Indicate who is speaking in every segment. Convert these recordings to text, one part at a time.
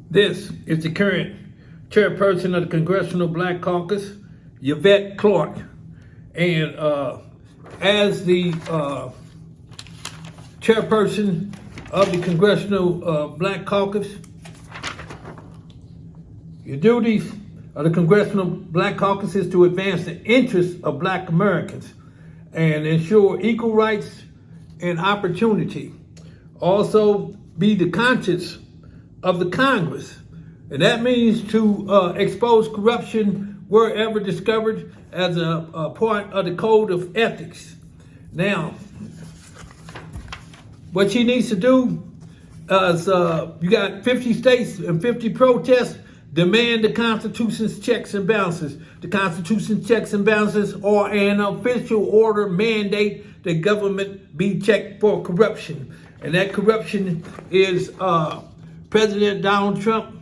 Speaker 1: This is the current chairperson of the Congressional Black Caucus, Yvette Clark. And as the chairperson of the Congressional Black Caucus, your duties of the Congressional Black Caucus is to advance the interests of Black Americans and ensure equal rights and opportunity. Also, be the conscience of the Congress. And that means to expose corruption wherever discovered as a part of the code of ethics. Now, what she needs to do is, you got 50 states and 50 protests demand the Constitution's checks and balances. The Constitution's checks and balances are an official order mandate that government be checked for corruption. And that corruption is President Donald Trump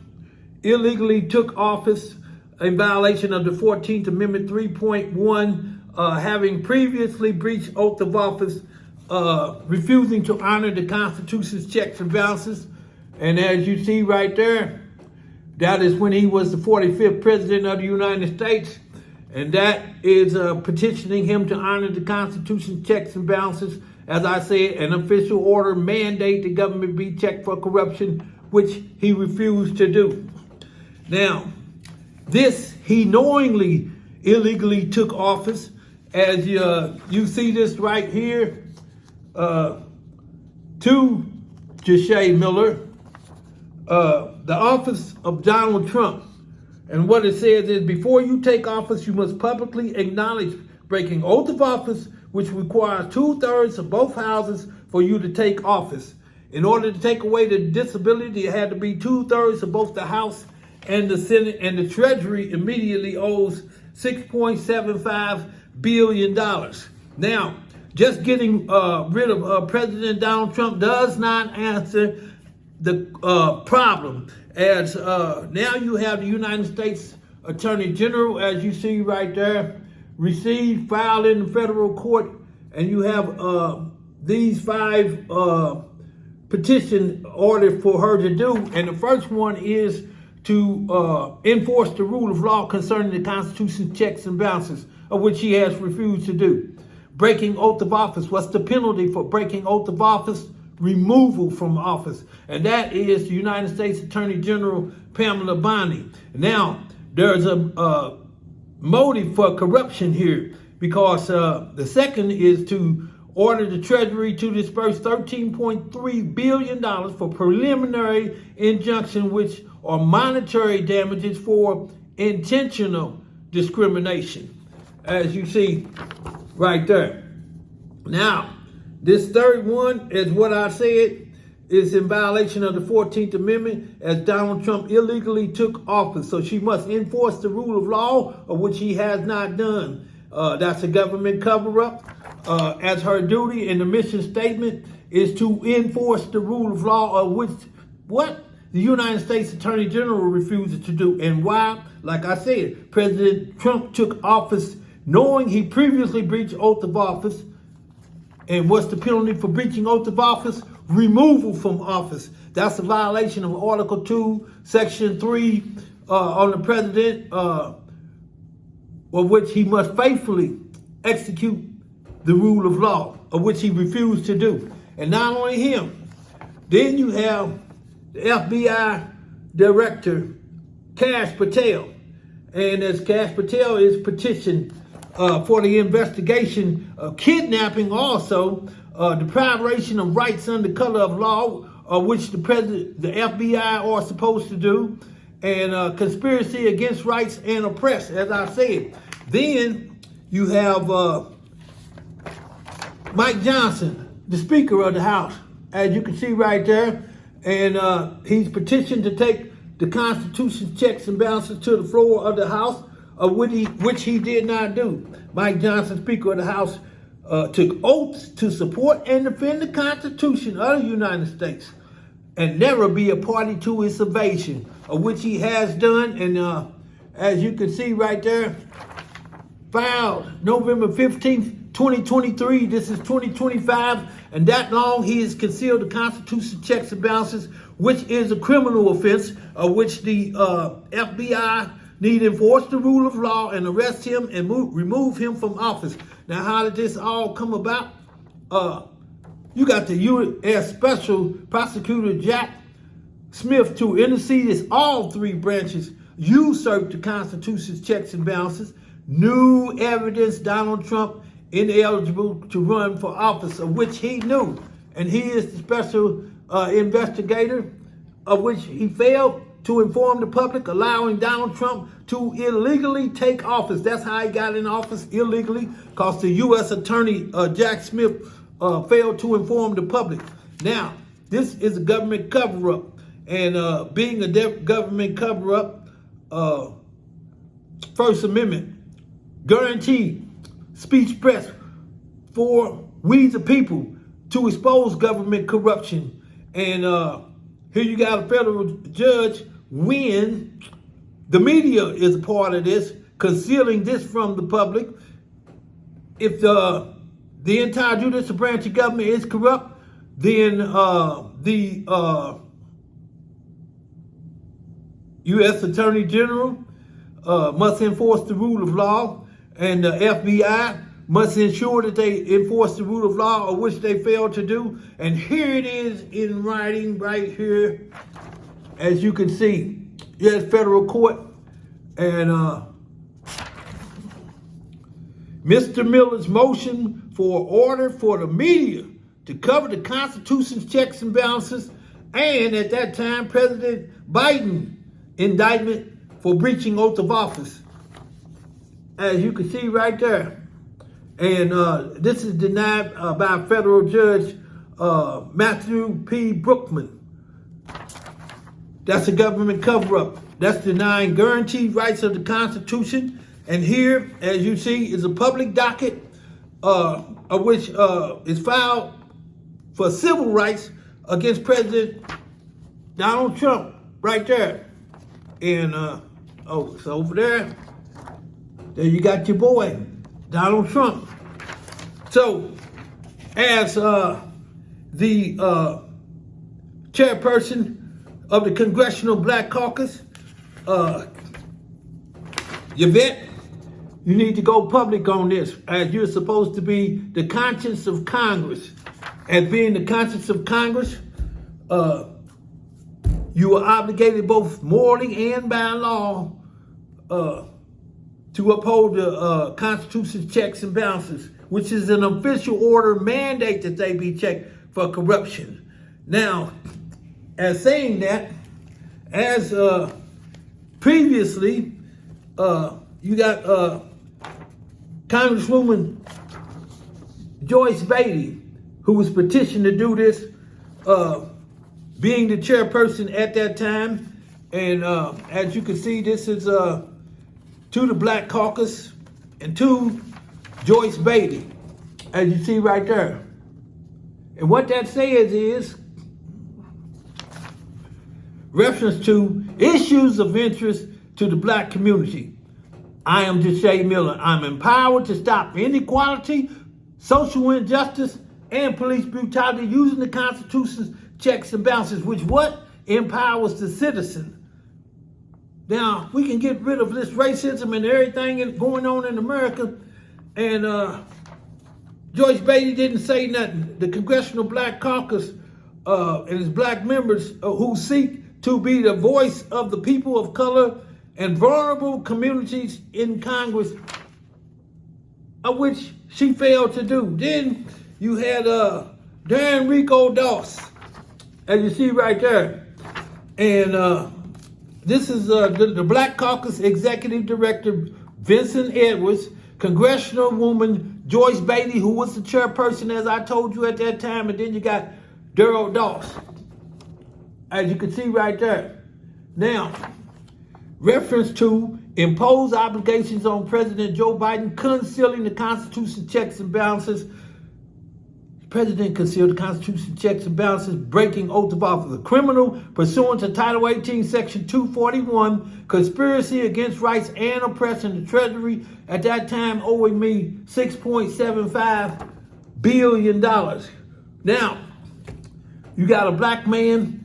Speaker 1: illegally took office in violation of the 14th Amendment 3.1, having previously breached oath of office, refusing to honor the Constitution's checks and balances. And as you see right there, that is when he was the 45th President of the United States. And that is petitioning him to honor the Constitution's checks and balances. As I said, an official order mandate the government be checked for corruption, which he refused to do. Now, this, he knowingly, illegally took office. As you see this right here, to Jashay Miller, the office of Donald Trump. And what it says is, before you take office, you must publicly acknowledge breaking oath of office, which requires 2/3 of both houses for you to take office. In order to take away the disability, it had to be 2/3 of both the House and the Senate, and the Treasury immediately owes $6.75 billion. Now, just getting rid of President Donald Trump does not answer the problem, as now you have the United States Attorney General, as you see right there, filed in the federal court, and you have these 5 petition orders for her to do. And the first one is to enforce the rule of law concerning the Constitution's checks and balances, of which she has refused to do. Breaking oath of office. What's the penalty for breaking oath of office? Removal from office. And that is the United States Attorney General Pamela Bondi. Now, there's a motive for corruption here, because the second is to order the Treasury to disburse $13.3 billion for preliminary injunction, which are monetary damages for intentional discrimination, as you see right there. Now, this third one is what I said is in violation of the 14th Amendment, as Donald Trump illegally took office. So she must enforce the rule of law, of which he has not done. That's a government cover-up. As her duty in the mission statement is to enforce the rule of law, of which the United States Attorney General refuses to do. And why? Like I said, President Trump took office knowing he previously breached oath of office. And what's the penalty for breaching oath of office? Removal from office. That's a violation of Article 2, Section 3 on the president, of which he must faithfully execute the rule of law, of which he refused to do. And not only him, then you have the FBI Director Kash Patel. And as Kash Patel is petitioned for the investigation of kidnapping, also deprivation of rights under color of law, which the FBI are supposed to do, and conspiracy against rights and oppress, as I said. Then you have Mike Johnson, the Speaker of the House, as you can see right there, and he's petitioned to take the Constitution's checks and balances to the floor of the House, which he did not do. Mike Johnson, Speaker of the House, took oaths to support and defend the Constitution of the United States and never be a party to its evasion, of which he has done. And as you can see right there, filed November 15th, 2023, this is 2025, and that long he has concealed the Constitution's checks and balances, which is a criminal offense, which the FBI need to enforce the rule of law and arrest him and remove him from office. Now, how did this all come about? You got the U.S. Special Prosecutor Jack Smith to intercede as all three branches usurped the Constitution's checks and balances. New evidence Donald Trump ineligible to run for office, of which he knew. And he is the special investigator, of which he failed to inform the public, allowing Donald Trump to illegally take office. That's how he got in office, illegally, because the U.S. Attorney Jack Smith failed to inform the public. Now, this is a government cover-up. And being a government cover-up, First Amendment guaranteed speech press for we the people to expose government corruption. And here you got a federal judge when the media is a part of this, concealing this from the public. If the entire judicial branch of government is corrupt, then the U.S. Attorney General must enforce the rule of law, and the FBI must ensure that they enforce the rule of law, of which they failed to do. And here it is in writing right here, as you can see. Yes, federal court. And Mr. Miller's motion for order for the media to cover the Constitution's checks and balances, and at that time, President Biden indictment for breaching oath of office, as you can see right there. And this is denied by federal judge Matthew P. Brookman. That's a government cover-up. That's denying guaranteed rights of the Constitution. And here, as you see, is a public docket of which is filed for civil rights against President Donald Trump, right there. And oh, so over there you got your boy, Donald Trump. So, as the chairperson of the Congressional Black Caucus, Yvette, you need to go public on this, as you're supposed to be the conscience of Congress. As being the conscience of Congress, you are obligated both morally and by law to uphold the Constitution's checks and balances, which is an official order mandate that they be checked for corruption. Now, as saying that, as previously, you got Congresswoman Joyce Beatty, who was petitioned to do this, being the chairperson at that time. And as you can see, this is to the Black Caucus and to Joyce Beatty, as you see right there. And what that says is reference to issues of interest to the black community. I am Deshae Miller. I'm empowered to stop inequality, social injustice, and police brutality using the Constitution's checks and balances, which what? Empowers the citizen. Now, we can get rid of this racism and everything going on in America. And Joyce Beatty didn't say nothing. The Congressional Black Caucus and its black members who seek to be the voice of the people of color and vulnerable communities in Congress, of which she failed to do. Then you had Darren Rico Doss, as you see right there. And this is the Black Caucus Executive Director, Vincent Edwards, Congressional Woman Joyce Beatty, who was the chairperson, as I told you at that time, and then you got Darrell Doss, as you can see right there. Now, reference to impose obligations on President Joe Biden, concealing the Constitution checks and balances. President concealed the Constitution checks and balances, breaking oath of office. A criminal pursuant to Title 18, Section 241, conspiracy against rights and oppression. The Treasury at that time owing me $6.75 billion. Now, you got a black man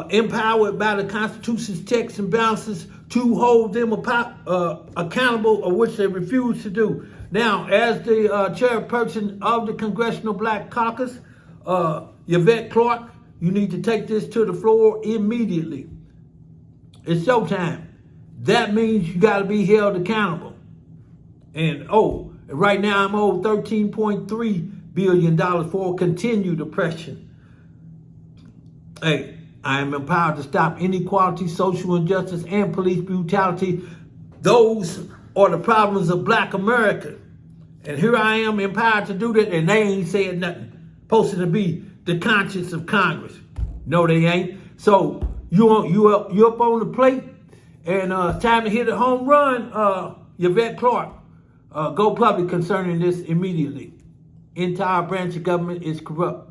Speaker 1: empowered by the Constitution's checks and balances to hold them accountable, of which they refuse to do. Now, as the chairperson of the Congressional Black Caucus, Yvette Clark, you need to take this to the floor immediately. It's showtime. That means you got to be held accountable. And right now I'm owed $13.3 billion for continued oppression. Hey, I am empowered to stop inequality, social injustice, and police brutality. Those are the problems of Black America. And here I am empowered to do that, and they ain't saying nothing. Supposed to be the conscience of Congress. No, they ain't. So you up on the plate, and it's time to hit a home run, Yvette Clark. Go public concerning this immediately. Entire branch of government is corrupt.